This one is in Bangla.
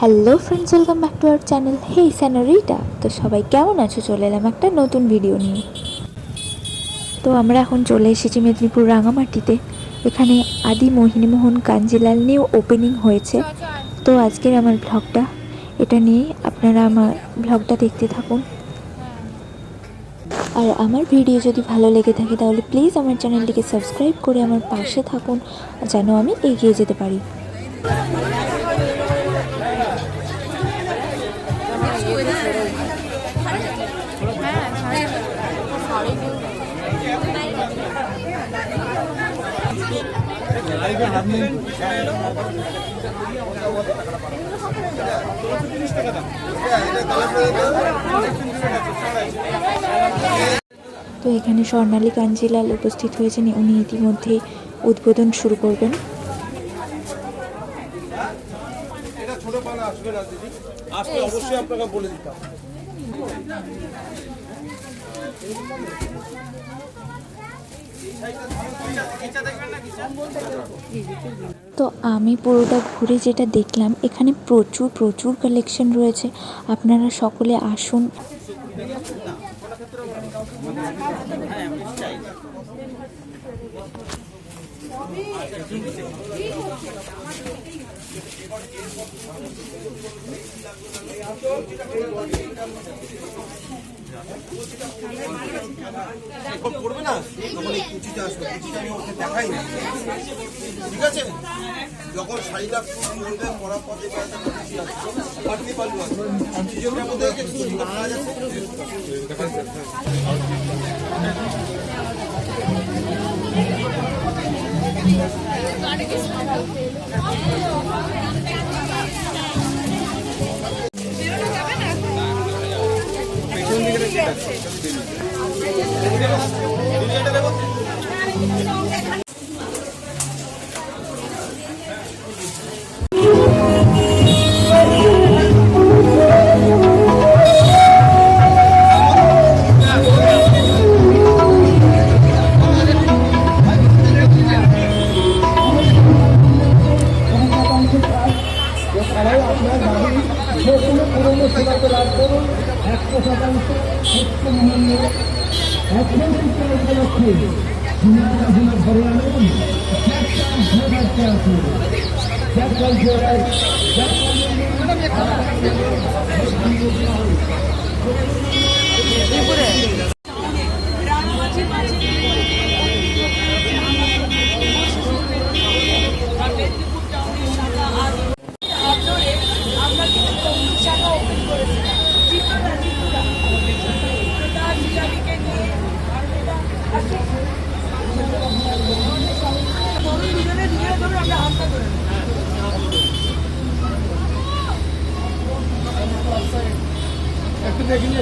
Hello friends, welcome back to our channel hey senorita. তো সবাই কেমন আছো? চলে এলাম একটা নতুন ভিডিও নিয়ে। তো আমরা এখন চলে এসেছি মেদিনীপুর রাঙামাটিতে। এখানে আদি মোহিনীমোহন কাঞ্জিলাল নিউ ওপেনিং হয়েছে। তো আজকের আমার ব্লগটা এটা নিয়েই, আপনারা আমার ব্লগটা দেখতে থাকুন। আর আমার ভিডিও যদি ভালো লেগে থাকে তাহলে প্লিজ আমার চ্যানেলটিকে সাবস্ক্রাইব করে আমার পাশে থাকুন, যেন আমি এগিয়ে যেতে পারি। তো এখানে স্বর্ণালী কাঞ্জিলাল উপস্থিত হয়েছেন, উনি ইতিমধ্যে উদ্বোধন শুরু করবেন। তো আমি পুরোটা ঘুরে যেটা দেখলাম, এখানে প্রচুর প্রচুর কালেকশন রয়েছে। আপনারা সকলে আসুন। করবে না তখন এই কুচিটা আসবে, কুচিটা আমি ওকে দেখাই না, ঠিক আছে? যখন শাড়িটা বলবেন পরার পর যে পাটনি পাল্লু আছে, কুচিটার মধ্যে একটু নাড়া যাচ্ছে। একটু দেখিনি